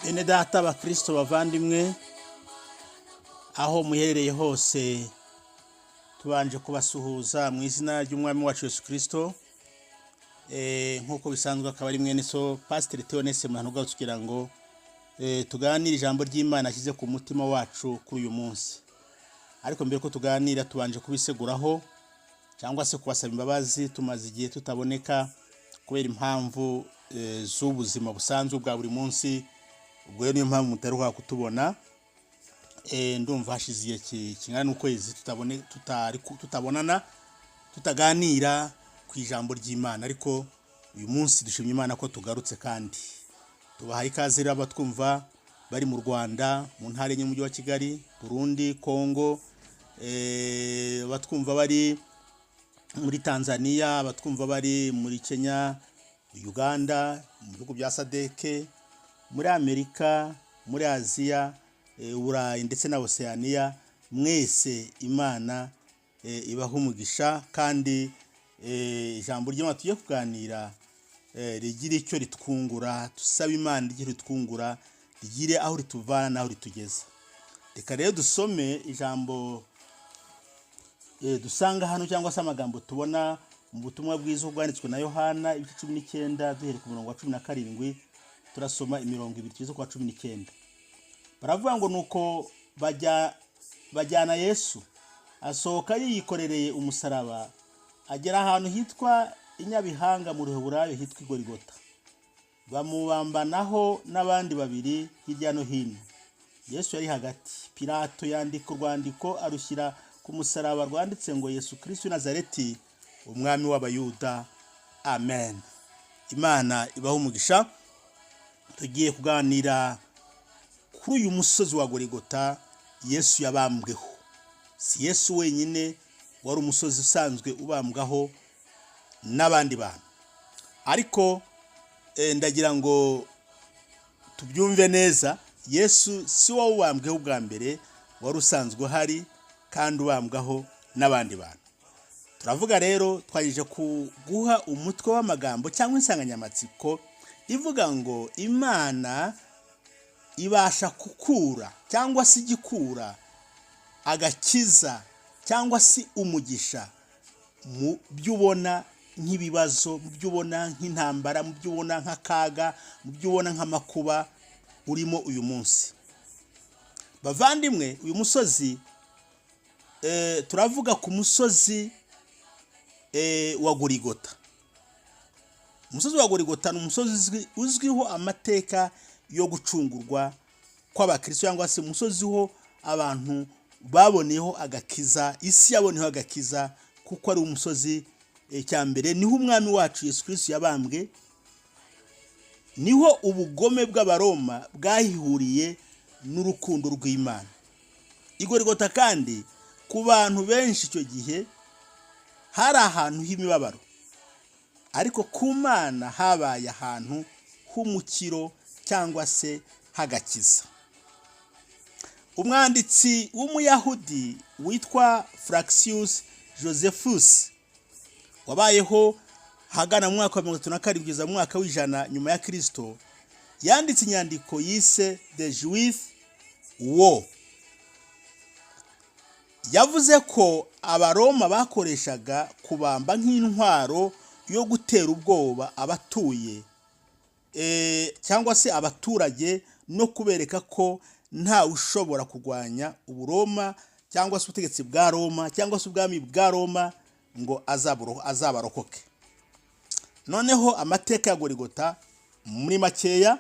Bene data abakristo bavandimwe aho muherereye hose tubanje kubasuhuza mu izina ry'umwami wacu Yesu Kristo. Nkuko bisanzwe akaba ari mwene so Pastor Theoneste Muhantuga kugira ngo tuganire ijambo ry'Imana ashyize ku mutima wacu kuri uyu munsi. Ariko mbere ko tuganira tubanje kubiseguraho cyangwa se kubasaba imbabazi, tumaze igihe tutaboneka kubera impamvu z'ubuzima busanzwe bwa buri munsi. Ubwo niyo mpamvu mutaruha kutubona. Ndumva hashize kingana n'ukwezi tutabonana tutaganira ku ijambo ry'Imana, ariko uyu munsi dushimye Imana ko tugarutse kandi tubahaye ikaze rero abatwumva bari mu Rwanda, mu ntara y'umujyi wa Kigali, Burundi, Kongo, abatwumva bari muri Tanzania, abatwumva bari muri Kenya, Uganda, mu bihugu bya Sadeke, muri Amerika, muri Aziya, Uburayi ndetse na Oceania. Mwese Imana ibaha umugisha kandi ijambo ry'Imana tugiye kuganira rigira icyo ritwungura. Tusaba Imana igira ritwungura, rigire aho rituvana naho ritugeza. Reka rero dusome ijambo dusanga hano cyangwa se amagambo tubona mu butumwa bwiza bwanditswe na Yohana ibice 19 duhere ku murongo wa 17. Turasoma imirongo 2 kwa 19. Baravuga ngo nuko bajyana Yesu asohoka yikorereye umusaraba, agera ahantu hitwa Inyabihanga mu Ruheburayo hitwa Igorigota. Bamubambanaho n'abandi babiri hirya no hino. Yesu yari hagati. Pilato yandika urwandiko arushyira ku musaraba rwanditse ngo Yesu Kristo Nazareti, umwami w'Abayuda. Amen. Imana ibaho umugisha. Tugiye kuganira kuri uyu musozi wa Gorigota Yesu yabambweho. Si Yesu wenyine wari umusozi usanzwe ubambwaho n'abandi bantu, ariko ndagira ngo tubyumve neza. Yesu si wowe ubambweho bwa mbere, wari usanzwe hari kandi ubambwaho n'abandi bantu. Turavuga rero twagije kuguha umutwe w'amagambo cyangwa insanganyamatsiko ivuga ngo Imana ibasha kukura cyangwa se igikura agakiza cyangwa se umugisha mu byubona nk'ibibazo, mu byubona nk'intambara, mu byubona nk'akaga, mu byubona nk'amakuba urimo uyu munsi. Bavandimwe, uyu musozi turavuga ku musozi wa Gorigota. Umusozi wa Gorigota ni umusozi uzwiho amateka yo gucungurwa kw'abakristo, cyangwa se umusozi ho abantu baboneyeho agakiza, isi yaboneyeho agakiza, kuko ari umusozi cyambere niho umwami wacu Yesu Kristo yabambwe, niho ubugome bw'Abaroma bwahihuriye n'urukundo rw'Imana. Igorigota kandi ku bantu benshi icyo gihe hari ahantu h'imibabaro, ariko ku Mana habaye ahantu h'umukiro cyangwa se hagakiza. Umwanditsi w'Umuyahudi witwa Flacius Josephus wabayeho hagana mu mwaka wa 37 kugeza mu mwaka w'ijana nyuma ya Kristo, yanditse inyandiko yise The Jewish War. Yavuze ko Abaroma bakoreshaga kubamba nk'intwaro yo gutera ubwoba abatuye cyangwa se abaturage, no kubereka ko nta ushobora kurwanya Uburoma cyangwa se ubutegetsi bwa Roma cyangwa se ubwami bwa Roma ngo azabarokoke. Noneho amateka ya Gorigota muri makeya,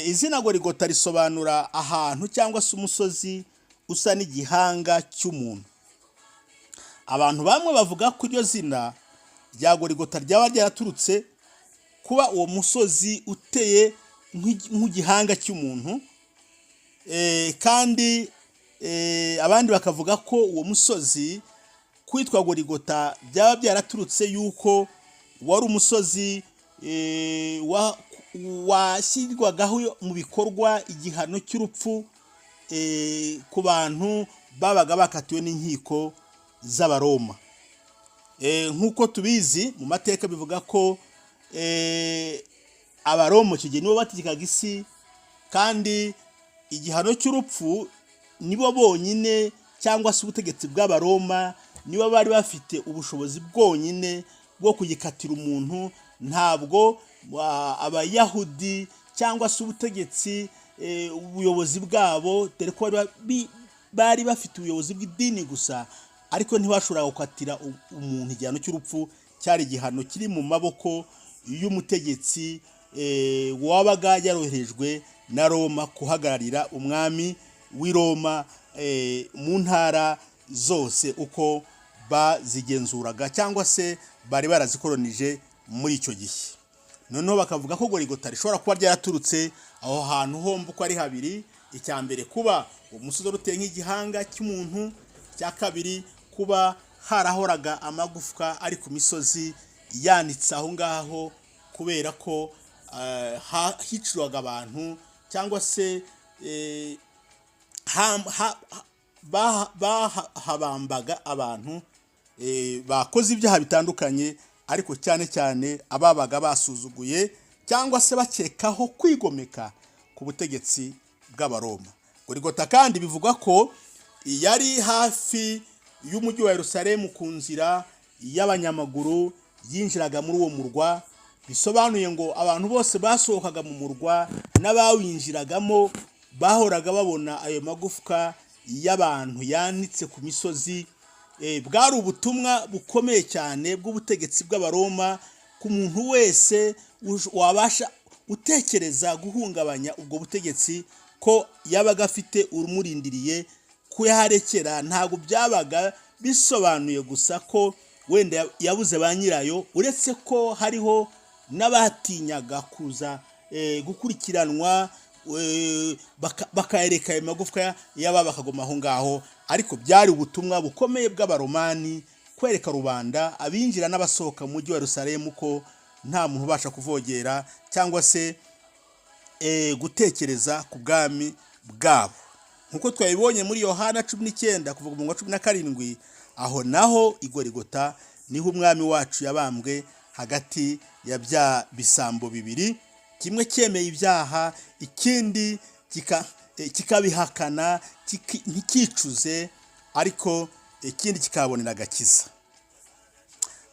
izina Gorigota risobanura ahantu cyangwa se umusozi usa n'igihanga cy'umuntu. Abantu bamwe bavuga ko iryo zina rya Gorigota ryaba ryaraturutse kuba uwo musozi uteye nk'igihanga cy'umuntu, kandi abandi bakavuga ko uwo musozi kwitwa Goligota byaba byaraturutse yuko wari umusozi washyirwagaho mu bikorwa igihano cy'urupfu ku bantu babaga bakatiwe n'inkiko z'Abaroma. Nk'uko tubizi mu mateka bivuga ko Abaroma icyo gihe nibo bategekaga isi, kandi igihano cy'urupfu nibo bonyine cyangwa se ubutegetsi bw'Abaroma nibo bari bafite ubushobozi bwonyine bwo kugikatira umuntu. Ntabwo Abayahudi cyangwa se ubutegetsi ubuyobozi bwabo, dore ko bari bafite ubuyobozi bw'idini gusa, ariko ntibashobora gukatira umuntu igihano cy'urupfu. Cyari igihano kiri mu maboko y'umutegetsi wabaga yaroherejwe na Roma kuhagararira umwami w'i Roma mu ntara zose uko bazigenzuraga cyangwa se bari barazikolonije muri icyo gihe. Noneho bakavuga ko Goligota rishobora kuba ryaraturutse aho hantu hombi uko ari habiri. Icya mbere kuba umusozi ruteye nk'igihanga cy'umuntu, icya kabiri kuba harahoraga amagufwa ari ku misozi yanitse aho ngaho kubera ko hicirwaga abantu cyangwa se bahabambaga abantu bakoze ibyaha bitandukanye, ariko cyane cyane ababaga basuzuguye cyangwa se bakekaho kwigomeka ku butegetsi bw'Abaroma. Goligota kandi bivugwa ko yari hafi y'umujyi wa Yerusalemu ku nzira y'abanyamaguru yinjiraga muri uwo murwa. Bisobanuye ngo abantu bose basohokaga mu murwa n'abawinjiragamo bahoraga babona ayo magufwa y'abantu yanitse ku misozi. Bwari ubutumwa bukomeye cyane bw'ubutegetsi bw'Abaroma ku muntu wese wabasha utekereza guhungabanya ubwo butegetsi, ko yabaga afite urumurindiriye kuyaharekera. Ntabwo byabaga bisobanuye gusa ko wenda yabuze ba nyirayo, uretse ko hariho n'abatinyaga kuza gukurikiranwa bakayereka ayo magufwa yaba bakagoma aho ngaho. Ariko byari ubutumwa bukomeye bw'Abaromani kwereka rubanda abinjira n'abasohoka mu mujyi wa Yerusalemu ko nta muntu ubasha kuvogera cyangwa se gutekereza ku bwami bwabo. Nkuko twabibonye muri Yohana 19 kuva mu 17, aho naho i Goligota niho umwami wacu yabambwe hagati ya bya bisambo bibiri, kimwe cyemeye ibyaha, ikindi kikabihakana ntikicuze, ariko ikindi kikabonera agakiza.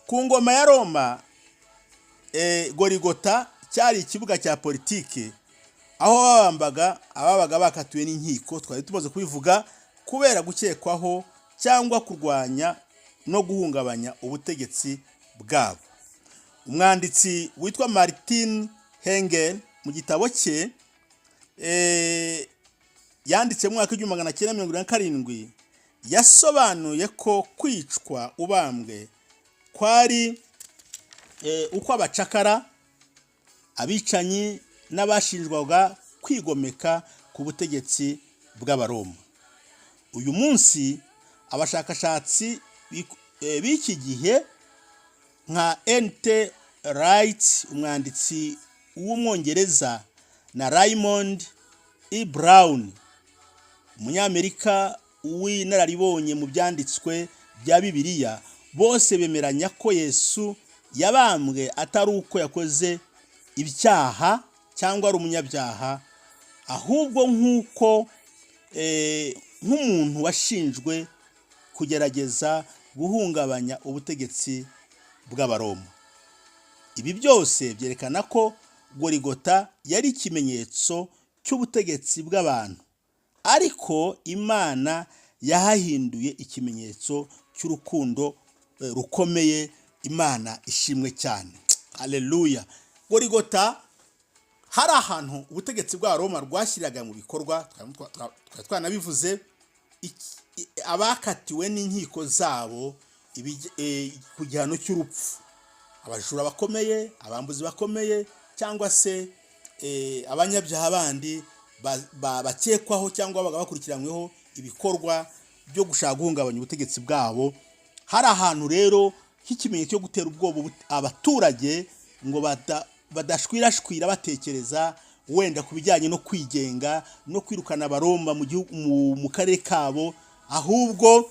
Ku ngoma ya Roma, Goligota cyari ikibuga cya politike aho ababaga bakatiwe n'inkiko, twari tumaze kubivuga, kubera gukekwaho cyangwa kurwanya no guhungabanya ubutegetsi bwabo. Umwanditsi witwa Martin Hengel mu gitabo cye yanditse mu mwaka wa 1947 yasobanuye ko kwicwa ubambwe kwari uko abacakara, abicanyi n'abashinjwaga kwigomeka ku butegetsi bw'Abaroma. Uyu munsi abashakashatsi b'iki gihe nka N.T. Wright, umwanditsi w'umwongereza, na Raymond E. Brown, umunyamerika w'inararibonye mu byanditswe bya Bibiliya, bose bemeranya ko Yesu yabambwe atari uko yakoze ibyaha cyangwa ari umunyabyaha, ahubwo nk'umuntu washinjwe kugerageza guhungabanya ubutegetsi bw'Abaroma. Ibi byose byerekana ko Goligota yari ikimenyetso cy'ubutegetsi bw'abantu, ariko Imana yahahinduye ikimenyetso cy'urukundo rukomeye. Imana ishimwe cyane. Haleluya. Goligota hari ahantu ubutegetsi bwa Roma rwashyiraga mu bikorwa, twanabivuze, abakatiwe n'inkiko zabo ku gihano cy'urupfu, abajura bakomeye, abambuzi bakomeye, cyangwa se abanyabyaha bandi bakekwaho cyangwa bakurikiranyweho ibikorwa byo gushaka guhungabanya ubutegetsi bwabo. Hari ahantu rero nk'ikimenyetso cyo gutera ubwoba abaturage ngo badashwirashwira batekereza wenda ku bijyanye no kwigenga no kwirukana abaroma mu karere kabo, ahubwo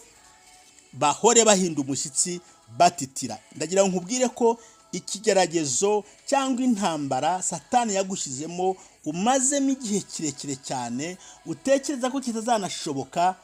bahore bahinda umushyitsi batitira. Ndagira ngo nkubwire ko ikigeragezo cyangwa intambara Satani yagushyizemo umazemo igihe kirekire cyane utekereza ko kitazanashoboka,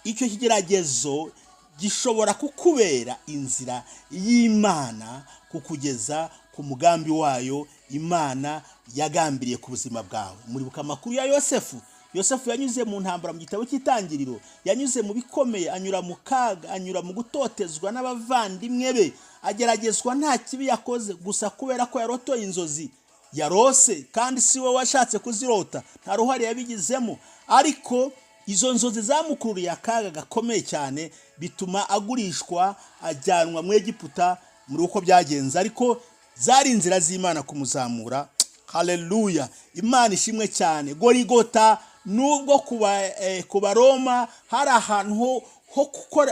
icyo kigeragezo gishobora kukubera inzira y'Imana kukugeza ku mugambi wayo Imana yagambiriye ku buzima bwawe. Muribuka amakuru ya Yosefu. Yosefu yanyuze mu ntambara mu gitabo cy'Itangiriro, yanyuze mu bikomeye, anyura mu kaga, anyura mu gutotezwa n'abavandimwe be, ageragezwa nta kibi yakoze, gusa kubera ko yarotoye inzozi yarose kandi si we washatse kuzirota, nta ruhare yabigizemo, ariko izo nzozi zamukururiye akaga gakomeye cyane bituma agurishwa ajyanwa mu Egiputa. Muri uko byagenze, ariko zari inzira z'Imana kumuzamura. Haleluya, Imana ishimwe cyane. Gorigota nubwo ku Baroma hari ahantu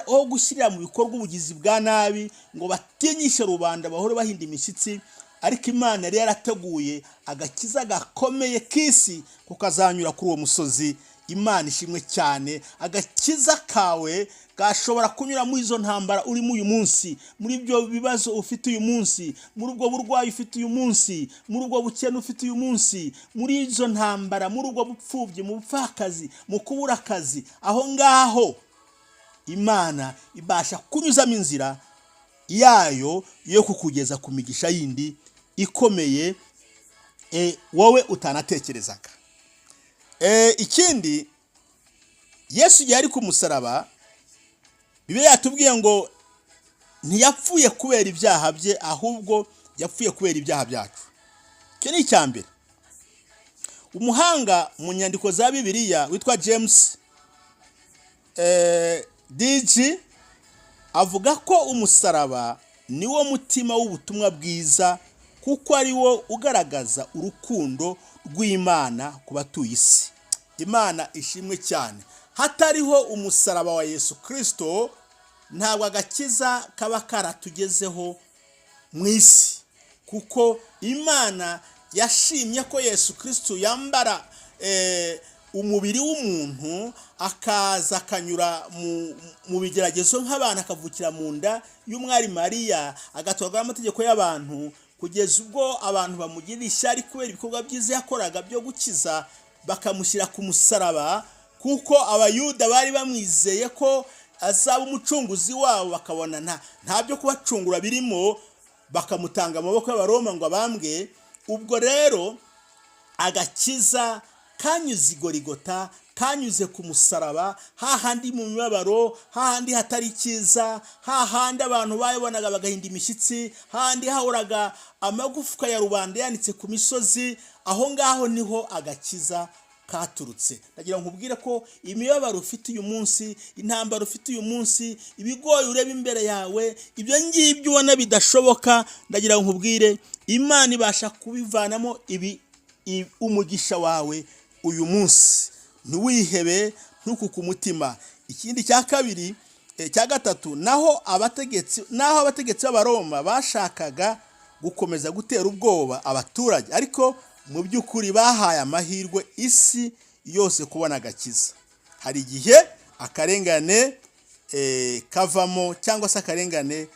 ho gushyirira mu bikorwa ubugizi bwa nabi ngo batinyishe rubanda bahore bahinda imishyitsi, ariko Imana yari yarateguye agakiza gakomeye k'isi kukazanyura kuri uwo musozi. Imana ishimwe cyane. Agakiza kawe gashobora kunyura muri izo ntambara urimo uyu munsi, muri ibyo bibazo ufite uyu munsi, muri ubwo burwayi ufite uyu munsi, muri ubwo bukene ufite uyu munsi, muri izo ntambara, muri ubwo bupfubyi, mu bupfakazi, mu kubura akazi. Aho ngaho Imana ibasha kunyuzamo inzira yayo yo kukugeza ku migisha yindi ikomeye wowe utanatekerezaga. Ikindi, Yesu yari ku musaraba, Bibiliya yatubwiye ngo ntiyapfuye kubera ibyaha bye, ahubwo yapfuye kubera ibyaha byacu. Icyo ni icya mbere. Umuhanga mu nyandiko za Bibiliya witwa James D.G. avuga ko umusaraba niwo mutima w'ubutumwa bwiza, kuko ari wo ugaragaza urukundo rw'Imana ku batuye isi. Imana ishimwe cyane. Hatariho umusaraba wa Yesu Kristo, ntabwo agakiza kaba karatugezeho mu isi, kuko Imana yashimye ko Yesu Kristo yambara umubiri w'umuntu, akaza akanyura mu bigeragezo nk'abantu, akavukira mu nda y'umwari Mariya, agatorwa n'amategeko y'abantu, kugeza ubwo abantu bamugirira ishyari kubera ibikorwa byiza yakoraga byo gukiza, bakamushyira ku musaraba, kuko abayuda bari bamwizeye ko azaba umucunguzi wabo, bakabona nta byo kubacungura birimo, bakamutanga amaboko y'Abaroma ngo abambwe. Ubwo rero agakiza kanyuze i Gorigota, kanyuze ku musaraba, hahandi mu mibabaro, hahandi hatari cyiza, hahandi abantu bayibonaga bagahinda imishyitsi, hahandi hahoraga amagufwa ya rubanda yanitse ku misozi. Aho ngaho niho agakiza katurutse. Ndagira ngo nkubwire ko imibabaro ufite uyu munsi, intambara ufite uyu munsi, ibigoye ureba imbere yawe, ibyo ngibyo ubona bidashoboka, ndagira ngo nkubwire Imana ibasha kubivanamo umugisha wawe uyu munsi. Ntiwihebe, ntukuke umutima. Ikindi cya kabiri, cya gatatu, naho abategetsi b'Abaroma bashakaga gukomeza gutera ubwoba abaturage, ariko mu by'ukuri bahaye amahirwe isi yose kubona agakiza. Hari igihe akarengane kavamo, cyangwa se akarengane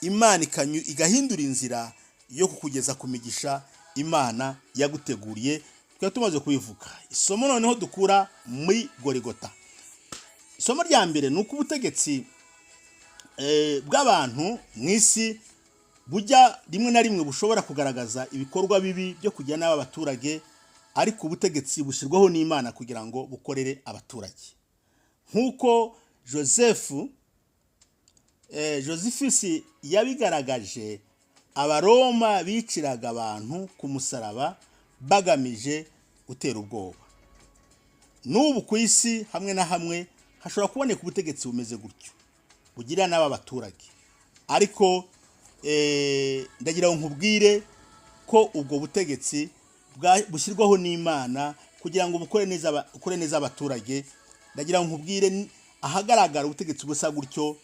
Imana igahindura inzira yo kukugeza ku migisha Imana yaguteguriye. Twari tumaze kubivuga. Isomo noneho dukura muri Gorigota. Isomo rya mbere ni uko ubutegetsi bw'abantu mu isi bujya rimwe na rimwe bushobora kugaragaza ibikorwa bibi byo kujya n'aba abaturage, ariko ubutegetsi bushyirwaho n'Imana kugira ngo bukorere abaturage. Nk'uko Josephus yabigaragaje, Abaroma biciraga abantu ku musaraba bagamije gutera ubwoba. N'ubu ku isi hamwe na hamwe hashobora kuboneka ubutegetsi bumeze gutyo, bugira n'aba abaturage, ariko ndagira ngo nkubwire ko ubwo butegetsi bushyirwaho n'Imana kugira ngo ukore neza abaturage. Ndagira ngo nkubwire ahagaragara ubutegetsi busa gutyo,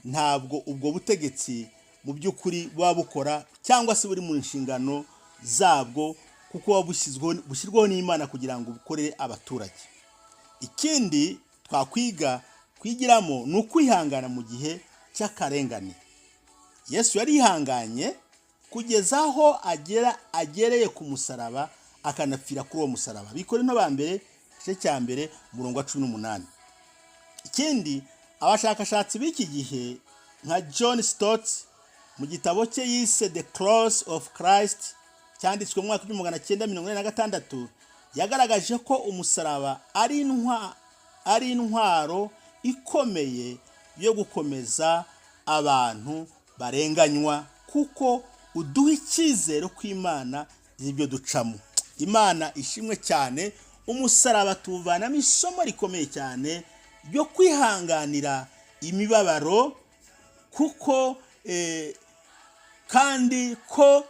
ntabwo ubwo butegetsi mu by'ukuri buba bukora cyangwa se buri mu nshingano zabwo, kuko bushyirwaho n'Imana kugira ngo bukorere abaturage. Ikindi kwigiramo ni ukwihangana mu gihe cy'akarengane. Yesu yari yihanganye kugeza aho agereye ku musaraba, akanapfira kuri uwo musaraba. Bikorinto ba mbere igice cya mbere umurongo wa 18. Ikindi, abashakashatsi b'iki gihe nka John Stott mu gitabo cye yise The Cross of Christ cyanditswe mu mwaka wa 1946 yagaragaje ko umusaraba ari intwaro ikomeye yo gukomeza abantu barenganywa, kuko uduha icyizere ko Imana y'ibyo ducamo. Imana ishimwe cyane. Umusaraba tuvanamo isomo rikomeye cyane ryo kwihanganira imibabaro, kuko kandi ko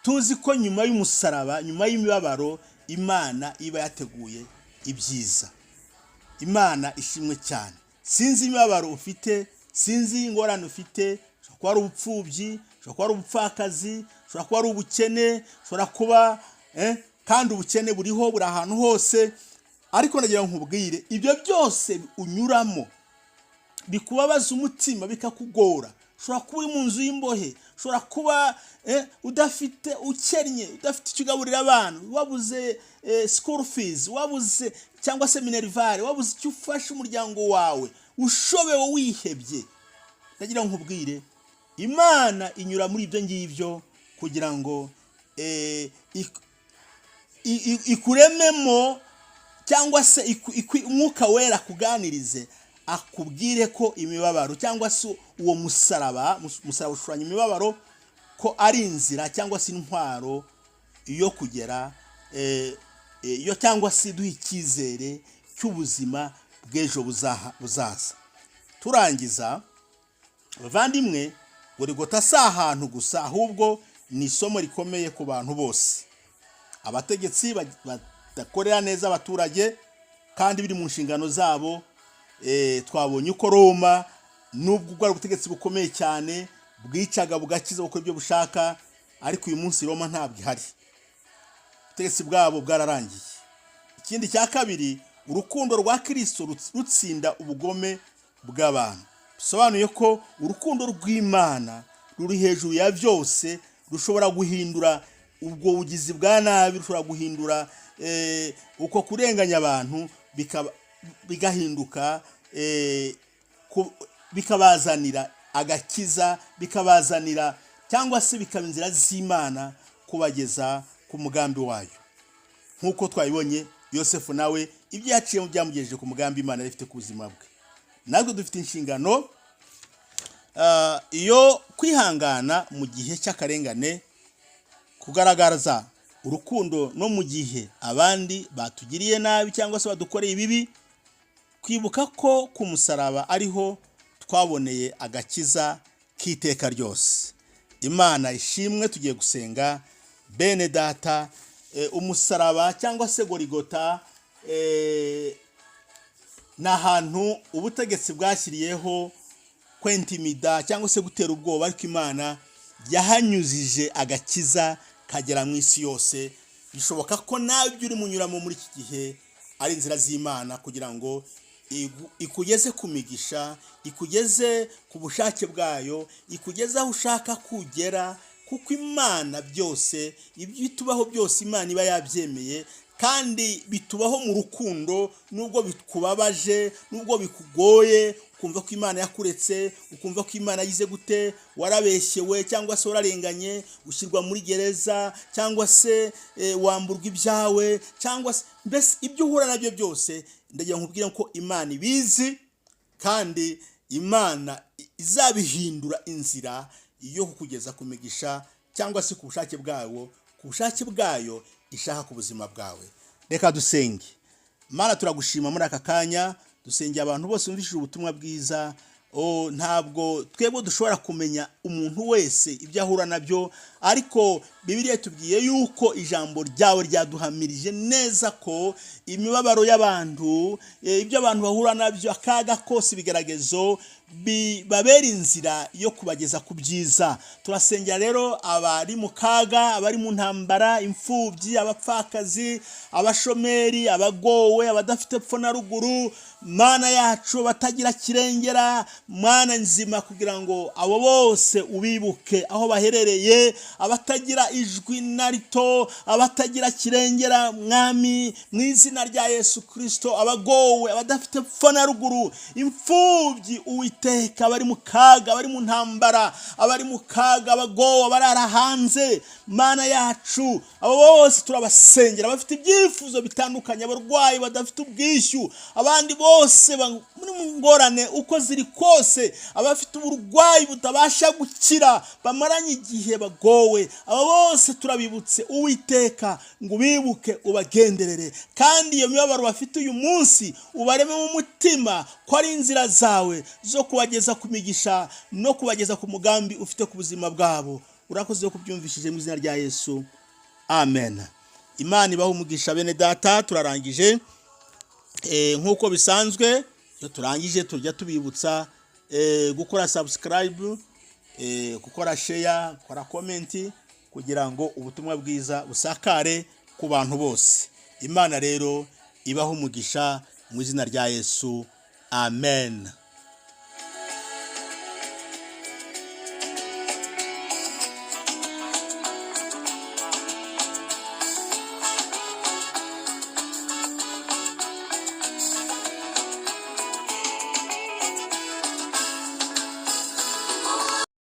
tuzi ko nyuma y'umusaraba, nyuma y'imibabaro, Imana iba yateguye ibyiza. Imana ishimwe cyane. Sinzi imibabaro ufite, sinzi ingorane ufite, ushobora kuba ari ubupfubyi, ushobora kuba ari ubupfakazi, ushobora kuba ari ubukene, ushobora kuba kandi ubukene buriho, buri ahantu hose. Ariko ndagira ngo nkubwire, ibyo byose unyuramo bikubabaza umutima, bikakugora. Ushobora kuba uri mu nzu y'imbohe, ushobora kuba udafite, ukennye, udafite icyo ugaburira abana, wabuze school fees, wabuze cyangwa se minerivare, wabuze icyo ufasha umuryango wawe, ushobewe wihebye. Ndagira ngo nkubwire, Imana inyura muri ibyo ngibyo kugira ngo ikurememo, cyangwa se Umwuka Wera akuganirize, akubwire ko imibabaro cyangwa se uwo musaraba ushushanya imibabaro ko ari inzira cyangwa se intwaro yo kugera yo, cyangwa se duha icyizere cy'ubuzima bw'ejo buzaza. Turangiza, bavandimwe, Golgotha si ahantu gusa, ahubwo ni isomo rikomeye ku bantu bose. Abategetsi badakorera neza abaturage kandi biri mu nshingano zabo. Twabonye uko Roma, nubwo bwari ubutegetsi bukomeye cyane, bwicaga bugakiza uko ibyo bushaka, ariko uyu munsi Roma ntabwo ihari. Ubutegetsi bwabo bwararangiye. Ikindi cya kabiri, urukundo rwa Kristo rutsinda ubugome bw'abantu. Bisobanuye ko urukundo rw'Imana ruri hejuru ya byose, rushobora guhindura ubwo bugizi bwa nabi, rushobora guhindura uko kurenganya abantu, bigahinduka bikabazanira agakiza, bikabazanira cyangwa se bikaba inzira z'Imana kubageza ku mugambi wayo. Nk'uko twabibonye, Yosefu nawe ibyo yaciyemo byamugejeje ku mugambi Imana ifite ku buzima bwe. Natwe dufite inshingano iyo kwihangana mu gihe cy'akarengane, kugaragaza urukundo no mu gihe abandi batugiriye nabi cyangwa se badukoreye ibibi, kwibuka ko ku musaraba ariho twaboneye agakiza k'iteka ryose. Imana ishimwe. Tugiye gusenga. Bene data, umusaraba cyangwa se Golgotha ni ahantu ubutegetsi bwashyiriyeho kwentimida cyangwa se gutera ubwoba, ariko Imana yahanyuzije agakiza kagera mu isi yose. Bishoboka ko nawe ibyo uri munyuramo muri iki gihe ari inzira z'Imana kugira ngo ikugeze ku migisha, ikugeze ku bushake bwayo, ikugeze aho ushaka kugera, kuko Imana byose, ibyo tubaho byose Imana iba yabyemeye, kandi bitubaho mu rukundo. Nubwo bikubabaje, nubwo bikugoye, ukumva ko Imana yakuretse, ukumva ko Imana yize gute, warabeshyewe cyangwa se wararenganye, ushyirwa muri gereza, cyangwa se wamburwa ibyawe, cyangwa se mbese ibyo uhura nabyo byose, ndagira nkubwire ko Imana ibizi, kandi Imana izabihindura inzira yo kukugeza ku migisha cyangwa se ku bushake bwayo ishaka ku buzima bwawe. Reka dusenge. Mana, turagushima muri aka kanya. Dusengeye abantu bose bumvishije ubutumwa bwiza, ntabwo twebwe dushobora kumenya umuntu wese ibyo ahura nabyo, ariko Bibiliya tubwiye yuko ijambo ryawe ryaduhamirije neza ko imibabaro y'abantu, ibyo abantu bahura nabyo, akaga kose, ibigeragezo babera inzira yo kubageza ku byiza. Turasengera rero abari mu kaga, abari mu ntambara, imfubyi, abapfakazi, abashomeri, abagowe, abadafite epfo na ruguru, Mana yacu, batagira kirengera, Mana nzima, kugira ngo abo bose ubibuke aho baherereye, abatagira ijwi na rito, abatagira kirengera, Mwami, mu izina rya Yesu Kristo, abagowe, abadafite epfo na ruguru, imfubyi, Uwiteka, abari mu kaga, abari mu ntambara, abari mu kaga, abagowe, abarara hanze, Mana yacu, abo bose turabasengera, bafite ibyifuzo bitandukanye, abarwayi badafite ubwishyu, abandi bose muri mu ngorane uko ziri kose, abafite uburwayi butabasha gukira, bamaranye igihe bagowe, abo bose turabibutse Uwiteka, ngo ubibuke ubagenderere, kandi iyo mibabaro bafite uyu munsi ubareme mu mutima ko ari inzira zawe zo kubageza ku migisha no kubageza ku mugambi ufite ku buzima bwabo. Urakoze yo kubyumvishije mu izina rya Yesu, amen. Imana ibahe umugisha bene data. Turarangije. Nk'uko bisanzwe iyo turangije tujya tubibutsa gukora subscribe, gukora share, gukora comment, kugira ngo ubutumwa bwiza busakare ku bantu bose. Imana rero ibahe umugisha mu izina rya Yesu, amen.